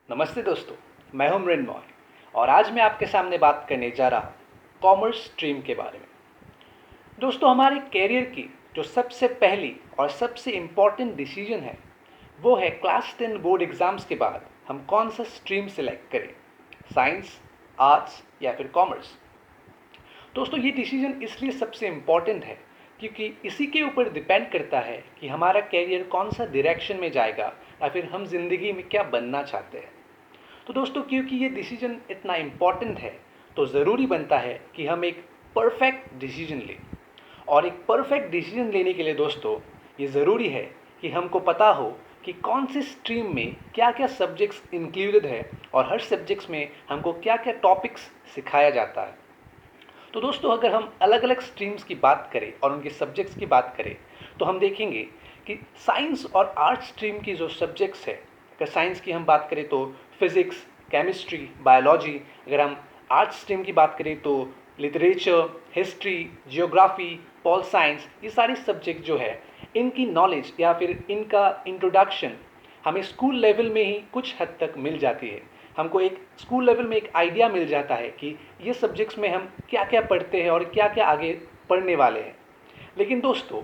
नमस्ते दोस्तों, मैं हूं मृण्मय और आज मैं आपके सामने बात करने जा रहा हूं कॉमर्स स्ट्रीम के बारे में। दोस्तों, हमारे कैरियर की जो सबसे पहली और सबसे इम्पॉर्टेंट डिसीजन है वो है क्लास 10 बोर्ड एग्ज़ाम्स के बाद हम कौन सा स्ट्रीम सेलेक्ट करें, साइंस, आर्ट्स या फिर कॉमर्स। दोस्तों, ये डिसीजन इसलिए सबसे इम्पॉर्टेंट है क्योंकि इसी के ऊपर डिपेंड करता है कि हमारा कैरियर कौन सा डायरेक्शन में जाएगा या फिर हम ज़िंदगी में क्या बनना चाहते हैं। तो दोस्तों, क्योंकि ये डिसीजन इतना इम्पॉर्टेंट है तो ज़रूरी बनता है कि हम एक परफेक्ट डिसीजन लें। और एक परफेक्ट डिसीजन लेने के लिए दोस्तों ये ज़रूरी है कि हमको पता हो कि कौन सी स्ट्रीम में क्या क्या सब्जेक्ट्स इंक्लूडेड है और हर सब्जेक्ट्स में हमको क्या क्या टॉपिक्स सिखाया जाता है। तो दोस्तों, अगर हम अलग अलग स्ट्रीम्स की बात करें और उनके सब्जेक्ट्स की बात करें तो हम देखेंगे कि साइंस और आर्ट्स स्ट्रीम की जो सब्जेक्ट्स है, अगर साइंस की हम बात करें तो फिज़िक्स, केमिस्ट्री, बायोलॉजी। अगर हम आर्ट्स स्ट्रीम की बात करें तो literature, history, geography, pol science, ये सारी सब्जेक्ट जो है इनकी नॉलेज या फिर इनका इंट्रोडक्शन हमें स्कूल लेवल में ही कुछ हद तक मिल जाती है। हमको एक स्कूल लेवल में एक आइडिया मिल जाता है कि ये सब्जेक्ट्स में हम क्या क्या पढ़ते हैं और क्या क्या आगे पढ़ने वाले हैं। लेकिन दोस्तों,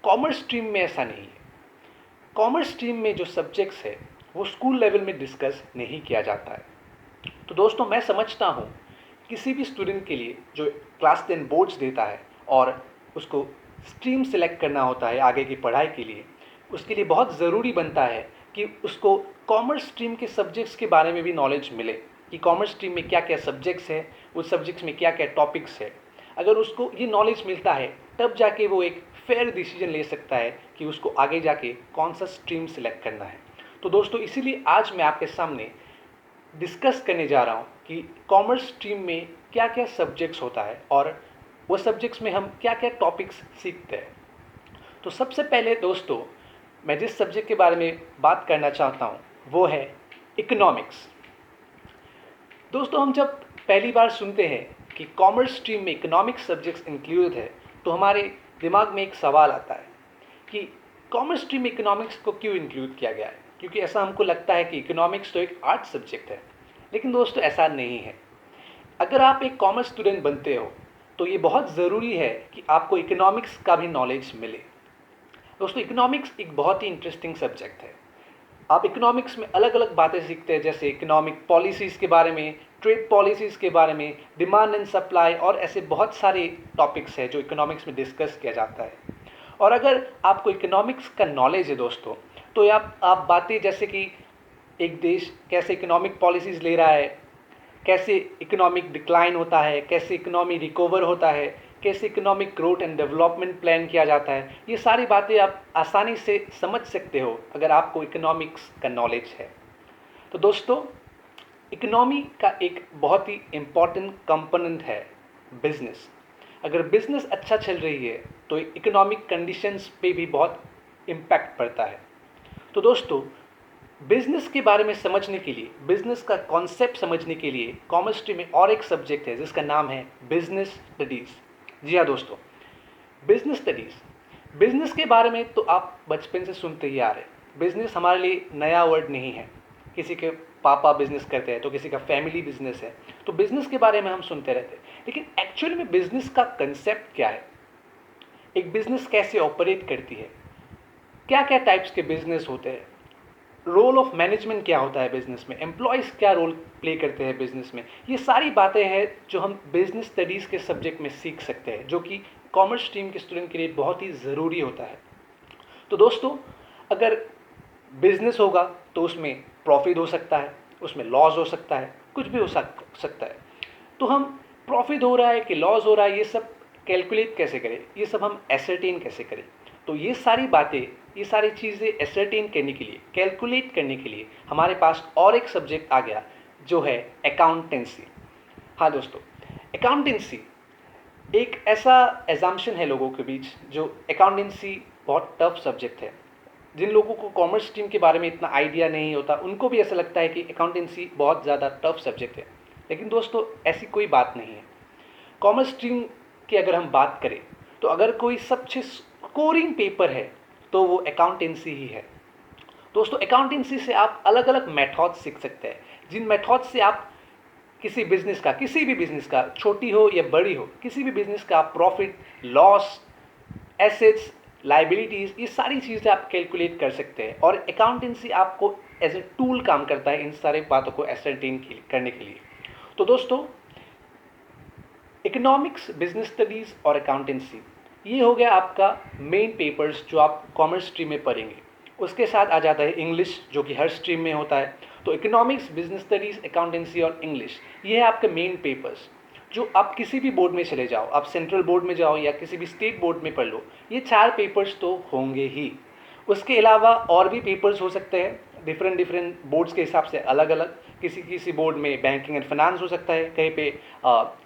कॉमर्स स्ट्रीम में ऐसा नहीं है। कॉमर्स स्ट्रीम में जो सब्जेक्ट्स है वो स्कूल लेवल में डिस्कस नहीं किया जाता है। तो दोस्तों, मैं समझता हूँ किसी भी स्टूडेंट के लिए जो क्लास 10 बोर्ड्स देता है और उसको स्ट्रीम सेलेक्ट करना होता है आगे की पढ़ाई के लिए, उसके लिए बहुत ज़रूरी बनता है कि उसको कॉमर्स स्ट्रीम के सब्जेक्ट्स के बारे में भी नॉलेज मिले कि कॉमर्स स्ट्रीम में क्या क्या सब्जेक्ट्स है, उस सब्जेक्ट्स में क्या क्या टॉपिक्स है। अगर उसको ये नॉलेज मिलता है तब जाके वो एक फेयर डिसीजन ले सकता है कि उसको आगे जाके कौन सा स्ट्रीम सेलेक्ट करना है। तो दोस्तों, इसीलिए आज मैं आपके सामने डिस्कस करने जा रहा हूँ कि कॉमर्स स्ट्रीम में क्या क्या सब्जेक्ट्स होता है और वो सब्जेक्ट्स में हम क्या क्या टॉपिक्स सीखते हैं। तो सबसे पहले दोस्तों, मैं जिस सब्जेक्ट के बारे में बात करना चाहता हूँ वो है इकोनॉमिक्स। दोस्तों, हम जब पहली बार सुनते हैं कि कॉमर्स स्ट्रीम में इकोनॉमिक्स सब्जेक्ट्स इंक्लूडेड है तो हमारे दिमाग में एक सवाल आता है कि कॉमर्स स्ट्रीम में इकोनॉमिक्स को क्यों इंक्लूड किया गया है, क्योंकि ऐसा हमको लगता है कि इकोनॉमिक्स तो एक आर्ट सब्जेक्ट है। लेकिन दोस्तों, ऐसा नहीं है। अगर आप एक कॉमर्स स्टूडेंट बनते हो तो ये बहुत ज़रूरी है कि आपको इकोनॉमिक्स का भी नॉलेज मिले। दोस्तों, इकोनॉमिक्स एक बहुत ही इंटरेस्टिंग सब्जेक्ट है। आप इकोनॉमिक्स में अलग अलग बातें सीखते हैं, जैसे इकोनॉमिक पॉलिसीज़ के बारे में, ट्रेड पॉलिसीज़ के बारे में, डिमांड एंड सप्लाई, और ऐसे बहुत सारे टॉपिक्स हैं जो इकोनॉमिक्स में डिस्कस किया जाता है। और अगर आपको इकोनॉमिक्स का नॉलेज है दोस्तों, तो आप बातें जैसे कि एक देश कैसे इकोनॉमिक पॉलिसीज़ ले रहा है, कैसे इकोनॉमिक डिक्लाइन होता है, कैसे इकोनॉमी रिकवर होता है, कैसे economic growth and development plan किया जाता है, ये सारी बातें आप आसानी से समझ सकते हो अगर आपको इकोनॉमिक्स का नॉलेज है। तो दोस्तों, इकोनॉमी का एक बहुत ही इम्पॉर्टेंट कंपोनेंट है बिजनेस। अगर बिजनेस अच्छा चल रही है तो इकोनॉमिक कंडीशंस पे भी बहुत इम्पैक्ट पड़ता है। तो दोस्तों, बिजनेस के बारे में समझने के लिए, बिजनेस का कॉन्सेप्ट समझने के लिए कॉमर्स स्ट्रीम में और एक सब्जेक्ट है जिसका नाम है बिजनेस स्टडीज़। जी हाँ दोस्तों, बिजनेस स्टडीज़। बिजनेस के बारे में तो आप बचपन से सुनते ही आ रहे हैं। बिजनेस हमारे लिए नया वर्ड नहीं है। किसी के पापा बिजनेस करते हैं तो किसी का फैमिली बिजनेस है, तो बिजनेस के बारे में हम सुनते रहते हैं। लेकिन एक्चुअली में बिजनेस का कंसेप्ट क्या है, एक बिजनेस कैसे ऑपरेट करती है, क्या क्या टाइप्स के बिजनेस होते हैं, रोल ऑफ मैनेजमेंट क्या होता है बिजनेस में, एम्प्लॉयज़ क्या रोल प्ले करते हैं बिजनेस में, ये सारी बातें हैं जो हम बिजनेस स्टडीज़ के सब्जेक्ट में सीख सकते हैं, जो कि कॉमर्स स्ट्रीम के स्टूडेंट के लिए बहुत ही ज़रूरी होता है। तो दोस्तों, अगर बिजनेस होगा तो उसमें प्रॉफिट हो सकता है, उसमें लॉस हो सकता है, कुछ भी हो सकता है। तो हम प्रॉफिट हो रहा है कि लॉस हो रहा है, ये सब कैलकुलेट कैसे करें, ये सब हम एसरटेन कैसे करें। तो ये सारी बातें, ये सारी चीज़ें एसरटेन करने के लिए, कैलकुलेट करने के लिए हमारे पास और एक सब्जेक्ट आ गया जो है अकाउंटेंसी। हाँ दोस्तों, अकाउंटेंसी एक ऐसा एजम्पशन है लोगों के बीच जो अकाउंटेंसी बहुत टफ सब्जेक्ट है। जिन लोगों को कॉमर्स स्ट्रीम के बारे में इतना आइडिया नहीं होता उनको भी ऐसा लगता है कि अकाउंटेंसी बहुत ज़्यादा टफ सब्जेक्ट है। लेकिन दोस्तों, ऐसी कोई बात नहीं है। कॉमर्स स्ट्रीम की अगर हम बात करें तो अगर कोई सबसे स्कोरिंग पेपर है तो वो अकाउंटेंसी ही है। दोस्तों अकाउंटेंसी से आप अलग अलग मेथड्स सीख सकते हैं, जिन मेथड्स से आप किसी बिजनेस का, किसी भी बिजनेस का, छोटी हो या बड़ी हो, किसी भी बिजनेस का प्रॉफिट लॉस, एसेट्स, लाइबिलिटीज़, ये सारी चीज़ें आप कैलकुलेट कर सकते हैं। और अकाउंटेंसी आपको एज ए टूल काम करता है इन सारे बातों को एसरटेन करने के लिए। तो दोस्तों इकोनॉमिक्स, बिजनेस स्टडीज़ और अकाउंटेंसी, ये हो गया आपका मेन पेपर्स जो आप कॉमर्स स्ट्रीम में पढ़ेंगे। उसके साथ आ जाता है इंग्लिश, जो कि हर स्ट्रीम में होता है। तो इकोनॉमिक्स, बिजनेस स्टडीज़, अकाउंटेंसी और इंग्लिश, ये है आपके मेन पेपर्स जो आप किसी भी बोर्ड में चले जाओ, आप सेंट्रल बोर्ड में जाओ या किसी भी स्टेट बोर्ड में पढ़ लो, ये 4 पेपर्स तो होंगे ही। उसके अलावा और भी पेपर्स हो सकते हैं डिफरेंट डिफरेंट बोर्ड्स के हिसाब से अलग अलग। किसी किसी बोर्ड में बैंकिंग एंड फाइनेंस हो सकता है, कहीं पे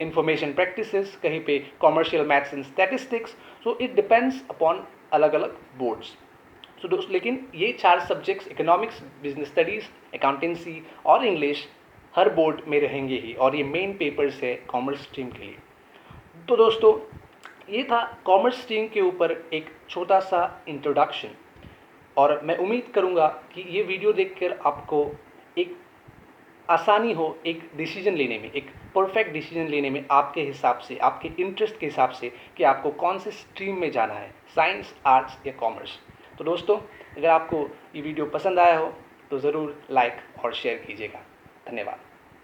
इंफॉर्मेशन प्रैक्टिसेस, कहीं पे commercial maths and statistics. So it depends upon अलग अलग बोर्ड्स। सो दोस्त लेकिन ये 4 subjects economics, business studies, accountancy और इंग्लिश हर बोर्ड में रहेंगे ही, और ये मेन पेपर्स है कॉमर्स स्ट्रीम के लिए। तो दोस्तों ये था कॉमर्स स्ट्रीम के ऊपर एक छोटा सा इंट्रोडक्शन, और मैं उम्मीद करूँगा कि ये वीडियो देखकर आपको एक आसानी हो एक डिसीजन लेने में, एक परफेक्ट डिसीजन लेने में, आपके हिसाब से, आपके इंटरेस्ट के हिसाब से कि आपको कौन से स्ट्रीम में जाना है, साइंस, आर्ट्स या कॉमर्स। तो दोस्तों अगर आपको ये वीडियो पसंद आया हो तो ज़रूर लाइक और शेयर कीजिएगा। धन्यवाद।